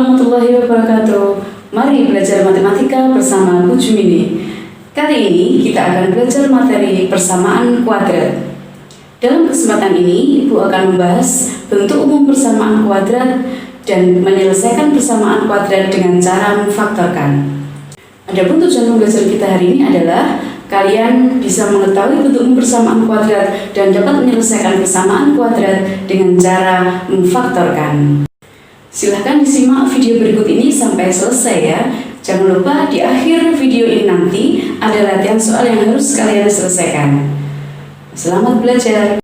warahmatullahi wabarakatuh. Mari belajar matematika bersama Bu Jumini. Kali ini kita akan belajar materi persamaan kuadrat. Dalam kesempatan ini, Ibu akan membahas bentuk umum persamaan kuadrat dan menyelesaikan persamaan kuadrat dengan cara memfaktorkan. Adapun tujuan pembelajaran kita hari ini adalah kalian bisa mengetahui bentuk umum persamaan kuadrat dan dapat menyelesaikan persamaan kuadrat dengan cara memfaktorkan. Silahkan disimak video berikut ini sampai selesai ya. Jangan lupa di akhir video ini nanti ada latihan soal yang harus kalian selesaikan. Selamat belajar.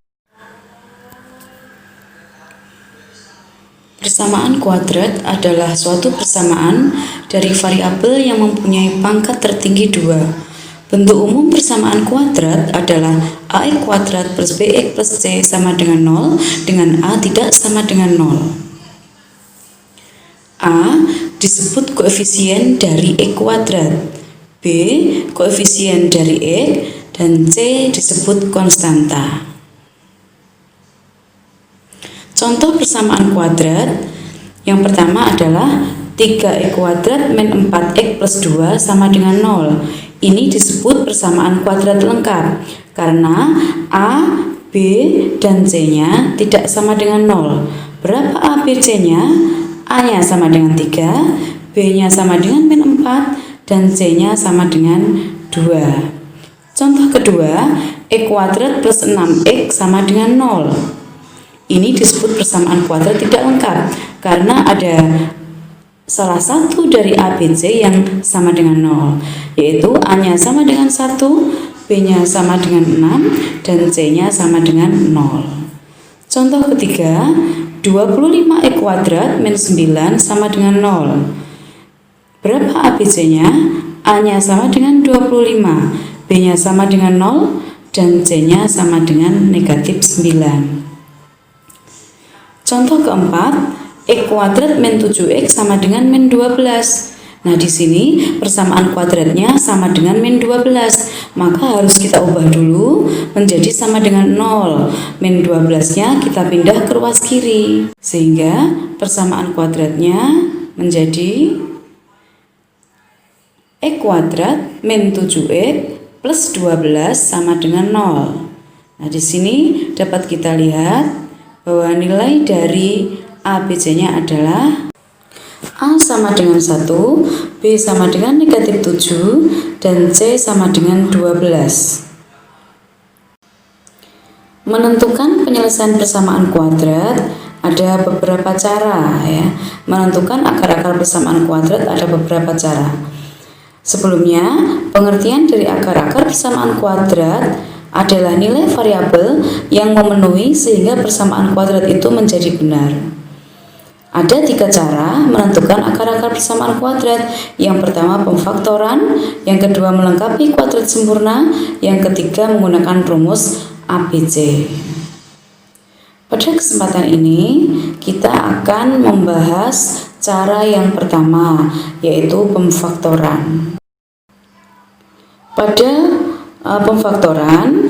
Persamaan kuadrat adalah suatu persamaan dari variabel yang mempunyai pangkat tertinggi 2. Bentuk umum persamaan kuadrat adalah ax kuadrat plus bx plus c sama dengan 0 dengan a tidak sama dengan 0. A disebut koefisien dari x kuadrat, B koefisien dari x, dan C disebut konstanta. Contoh persamaan kuadrat yang pertama adalah 3x kuadrat min 4x plus 2 sama dengan 0. Ini disebut persamaan kuadrat lengkap karena A, B, dan C-nya tidak sama dengan 0. Berapa A, B, C-nya? A-nya sama dengan 3, B-nya sama dengan min 4, dan C-nya sama dengan 2. Contoh kedua, x kuadrat plus 6x sama dengan 0. Ini disebut persamaan kuadrat tidak lengkap karena ada salah satu dari A, B, C yang sama dengan 0, yaitu A-nya sama dengan 1, B-nya sama dengan 6, dan C-nya sama dengan 0. Contoh ketiga, 25x kuadrat min 9 sama dengan 0. Berapa ABC-nya? A-nya sama dengan 25, B-nya sama dengan 0, dan C-nya sama dengan negatif 9. Contoh keempat, x kuadrat min 7x sama dengan min 12. Nah, di sini persamaan kuadratnya sama dengan min 12, maka harus kita ubah dulu menjadi sama dengan 0. Min 12-nya kita pindah ke ruas kiri, sehingga persamaan kuadratnya menjadi x kuadrat min 7x plus 12 sama dengan 0. Nah, di sini dapat kita lihat bahwa nilai dari A, B, C-nya adalah A sama dengan 1, B sama dengan negatif 7, dan C sama dengan 12. Menentukan penyelesaian persamaan kuadrat ada beberapa cara ya. Menentukan akar-akar persamaan kuadrat ada beberapa cara. Sebelumnya, pengertian dari akar-akar persamaan kuadrat adalah nilai variabel yang memenuhi sehingga persamaan kuadrat itu menjadi benar. Ada 3 cara menentukan akar-akar persamaan kuadrat. Yang pertama pemfaktoran, yang kedua melengkapi kuadrat sempurna, yang ketiga menggunakan rumus ABC. Pada kesempatan ini kita akan membahas cara yang pertama, yaitu pemfaktoran. Pada pemfaktoran,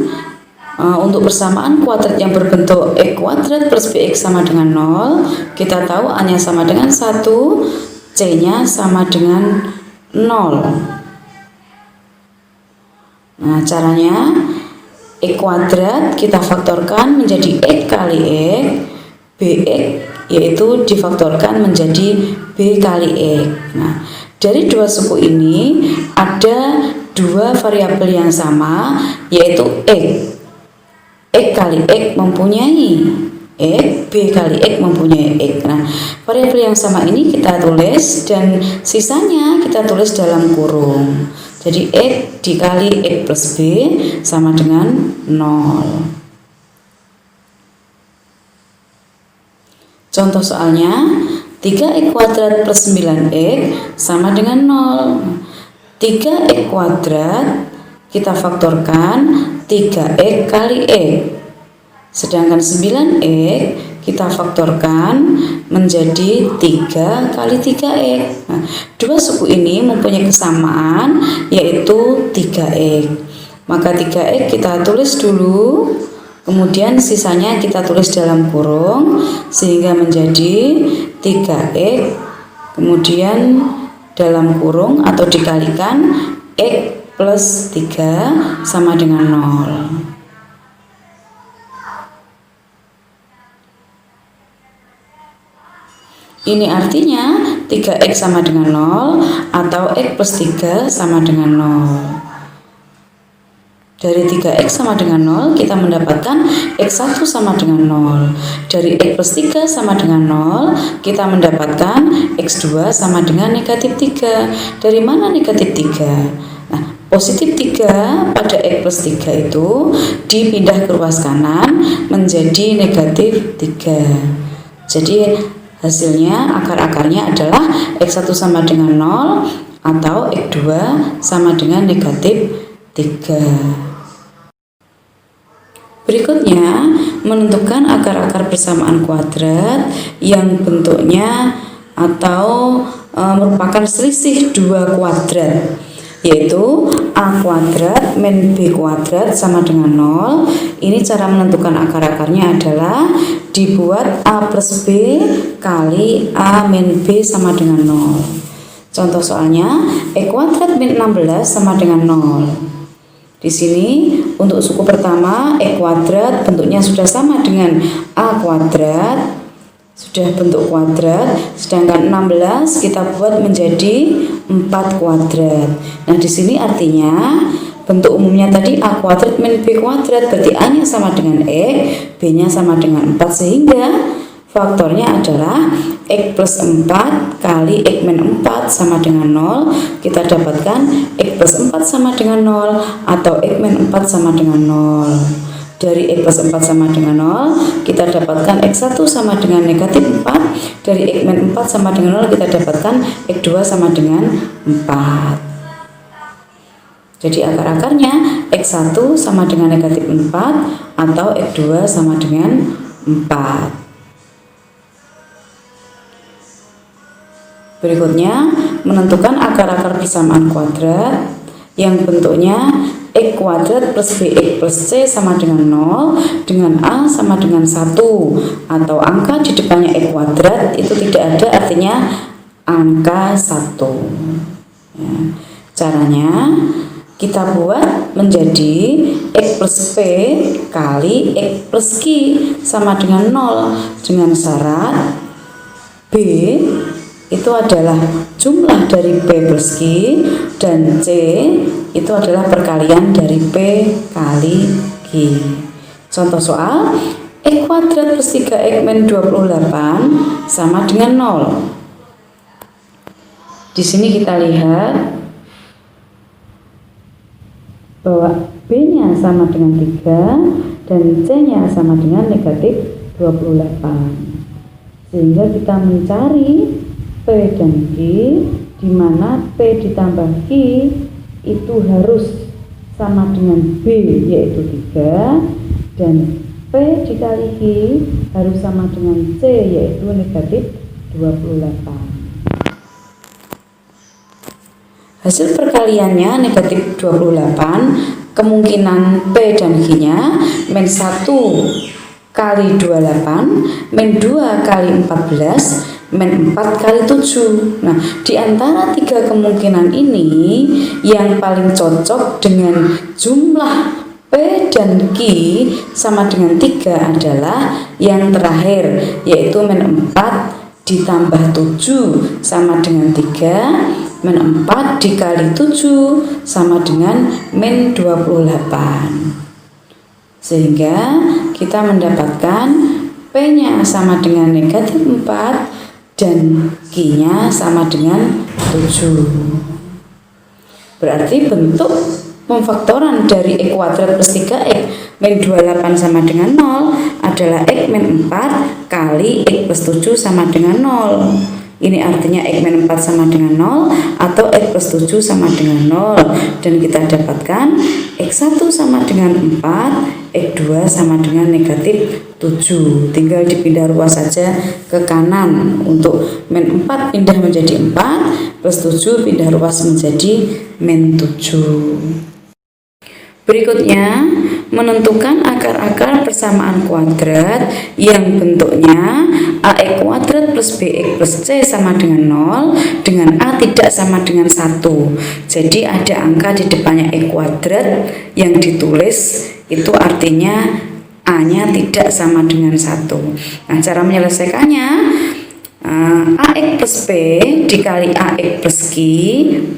untuk persamaan kuadrat yang berbentuk x kuadrat plus bx sama dengan 0, kita tahu A-nya sama dengan 1, C-nya sama dengan 0. Nah, caranya x kuadrat kita faktorkan menjadi x kali x, bx yaitu difaktorkan menjadi b kali x. Nah, dari dua suku ini ada dua variabel yang sama, yaitu x kali x mempunyai x, b kali x mempunyai x. Nah, variabel yang sama ini kita tulis dan sisanya kita tulis dalam kurung. Jadi x dikali x plus b sama dengan 0. Contoh soalnya, 3x kuadrat plus 9x sama dengan 0. 3x kuadrat kita faktorkan 3x kali x, sedangkan 9x kita faktorkan menjadi 3 kali 3x. Nah, dua suku ini mempunyai kesamaan, yaitu 3x. Maka 3x kita tulis dulu, kemudian sisanya kita tulis dalam kurung, sehingga menjadi 3x kemudian dalam kurung atau dikalikan X plus 3 sama dengan 0. Ini artinya 3X sama dengan 0 atau X plus 3 sama dengan 0. Dari 3X sama dengan 0 kita mendapatkan X1 sama dengan 0. Dari X plus 3 sama dengan 0 kita mendapatkan X2 sama dengan negatif 3. Dari mana negatif 3? Nah, positif 3 pada X plus 3 itu dipindah ke ruas kanan menjadi negatif 3. Jadi hasilnya akar-akarnya adalah X1 sama dengan 0 atau X2 sama dengan negatif 3. Berikutnya, menentukan akar-akar persamaan kuadrat yang bentuknya atau merupakan selisih dua kuadrat, yaitu A kuadrat min B kuadrat sama dengan 0. Ini cara menentukan akar-akarnya adalah dibuat A plus B kali A min B sama dengan 0. Contoh soalnya, E kuadrat min 16 sama dengan 0. Di sini untuk suku pertama E kuadrat bentuknya sudah sama dengan A kuadrat, sudah bentuk kuadrat, sedangkan 16 kita buat menjadi 4 kuadrat. Nah, di sini artinya bentuk umumnya tadi A kuadrat min B kuadrat, berarti A-nya sama dengan X, B-nya sama dengan 4, sehingga faktornya adalah X plus 4 kali X min 4 sama dengan 0. Kita dapatkan X plus 4 sama dengan 0 atau X min 4 sama dengan 0. Dari X plus 4 sama dengan 0 kita dapatkan X1 sama dengan negatif 4. Dari X min 4 sama dengan 0 kita dapatkan X2 sama dengan 4. Jadi akar-akarnya X1 sama dengan negatif 4 atau X2 sama dengan 4. Berikutnya, menentukan akar-akar persamaan kuadrat yang bentuknya X kuadrat plus BX plus C sama dengan 0 dengan A sama dengan 1, atau angka di depannya X kuadrat itu tidak ada, artinya angka 1. Ya. Caranya kita buat menjadi X plus P kali X plus Q sama dengan 0 dengan syarat B itu adalah jumlah dari P plus Q dan C itu adalah perkalian dari P kali Q. Contoh soal, X kuadrat plus 3X min 28 sama dengan 0. Di sini kita lihat bahwa B-nya sama dengan 3 dan C-nya sama dengan negatif 28. Sehingga kita mencari P dan Q, di mana P ditambah Q itu harus sama dengan B yaitu 3, dan P dikali Q harus sama dengan C yaitu negatif 28. Hasil perkaliannya negatif 28, kemungkinan P dan Q-nya min 1 kali 28 min 2 kali 14 min 4 kali 7. Nah, di antara tiga kemungkinan ini yang paling cocok dengan jumlah P dan Q sama dengan 3 adalah yang terakhir, yaitu min 4 ditambah 7 sama dengan 3, min 4 dikali 7 sama dengan min 28. Sehingga kita mendapatkan P-nya sama dengan negatif 4 dan Q-nya sama dengan 7. Berarti bentuk pemfaktoran dari X kuadrat plus 3X min 28 sama dengan 0 adalah X min 4 kali X plus 7 sama dengan 0. Ini artinya X min 4 sama dengan 0 atau X plus 7 sama dengan 0. Dan kita dapatkan X1 sama dengan 4, X2 sama dengan negatif 7. Tinggal dipindah ruas saja ke kanan. Untuk min 4 pindah menjadi 4, plus 7 pindah ruas menjadi min 7. Berikutnya, menentukan akar-akar persamaan kuadrat yang bentuknya AX kuadrat plus BX plus C sama dengan 0 dengan A tidak sama dengan 1. Jadi ada angka di depannya X kuadrat yang ditulis, itu artinya A-nya tidak sama dengan 1. Nah, cara menyelesaikannya, AX plus B dikali AX plus Q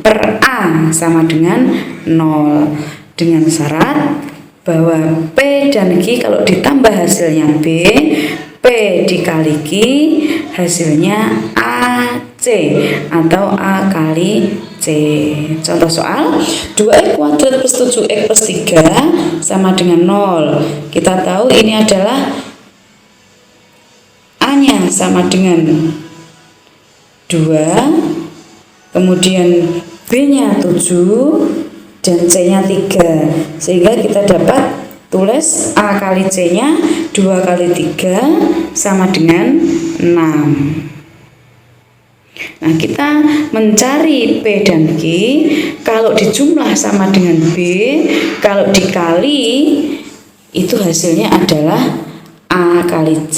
per A sama dengan 0, dengan syarat bahwa P dan Q kalau ditambah hasilnya B, P dikali Q hasilnya AC atau A kali C. Contoh soal, 2x kuadrat plus 7x plus 3 sama dengan 0. Kita tahu ini adalah A-nya sama dengan 2, kemudian B-nya 7 dan C-nya 3, sehingga kita dapat tulis A kali C-nya 2 kali 3 sama dengan 6. Nah, kita mencari P dan Q, kalau dijumlah sama dengan B, kalau dikali itu hasilnya adalah A kali C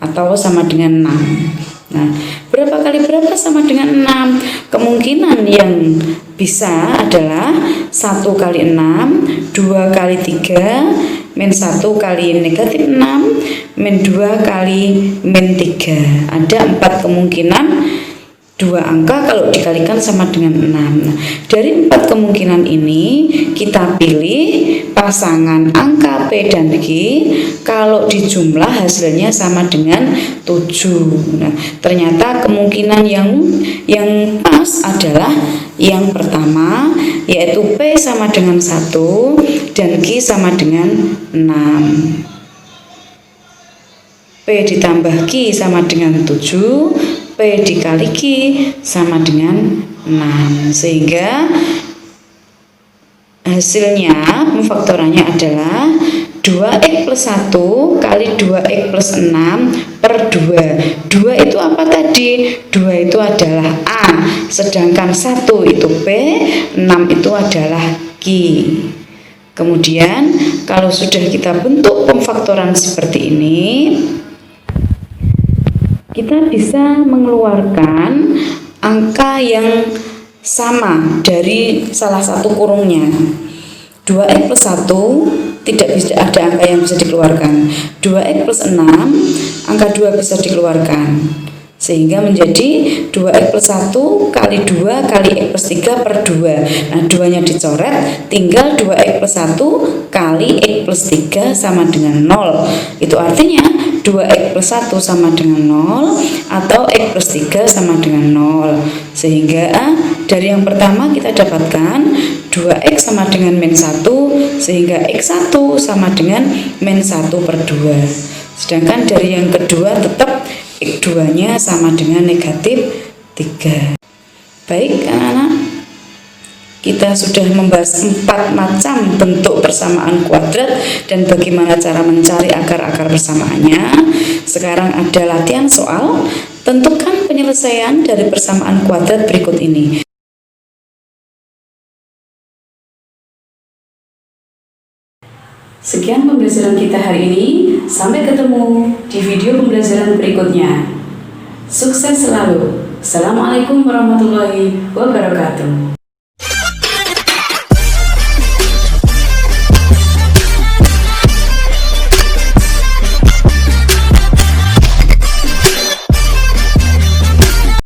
atau sama dengan 6. Nah, berapa kali berapa sama dengan 6? Kemungkinan yang bisa adalah 1 kali 6, 2 kali 3, min 1 kali negatif 6, min 2 kali min 3. Ada 4 kemungkinan, 2 angka kalau dikalikan sama dengan 6. Nah, dari 4 kemungkinan ini kita pilih pasangan angka P dan Q, kalau dijumlah hasilnya sama dengan 7. Nah, ternyata kemungkinan yang pas adalah yang pertama, yaitu P sama dengan 1 dan Q sama dengan 6. P ditambah Q sama dengan 7, P dikali Q sama dengan 6, sehingga hasilnya pemfaktorannya adalah 2x plus 1 kali 2x plus 6 per 2. 2 itu apa tadi? 2 itu adalah A, sedangkan 1 itu P, 6 itu adalah Q. Kemudian kalau sudah kita bentuk pemfaktoran seperti ini, kita bisa mengeluarkan angka yang sama dari salah satu kurungnya. 2x plus 1 tidak bisa ada angka yang bisa dikeluarkan. 2x plus 6, angka 2 bisa dikeluarkan. Sehingga menjadi 2x plus 1 kali 2 kali x plus 3 per 2. Nah, 2-nya dicoret, tinggal 2x plus 1 kali x plus 3 sama dengan 0. Itu artinya 2x plus 1 sama dengan 0 atau x plus 3 sama dengan 0. Sehingga dari yang pertama kita dapatkan 2x sama dengan min 1, sehingga x1 sama dengan min 1 per 2. Sedangkan dari yang kedua tetap X2-nya sama dengan negatif 3. Baik anak-anak, kita sudah membahas 4 macam bentuk persamaan kuadrat dan bagaimana cara mencari akar-akar persamaannya. Sekarang ada latihan soal, tentukan penyelesaian dari persamaan kuadrat berikut ini. Sekian pembelajaran kita hari ini. Sampai ketemu di video pembelajaran berikutnya. Sukses selalu. Assalamualaikum warahmatullahi wabarakatuh.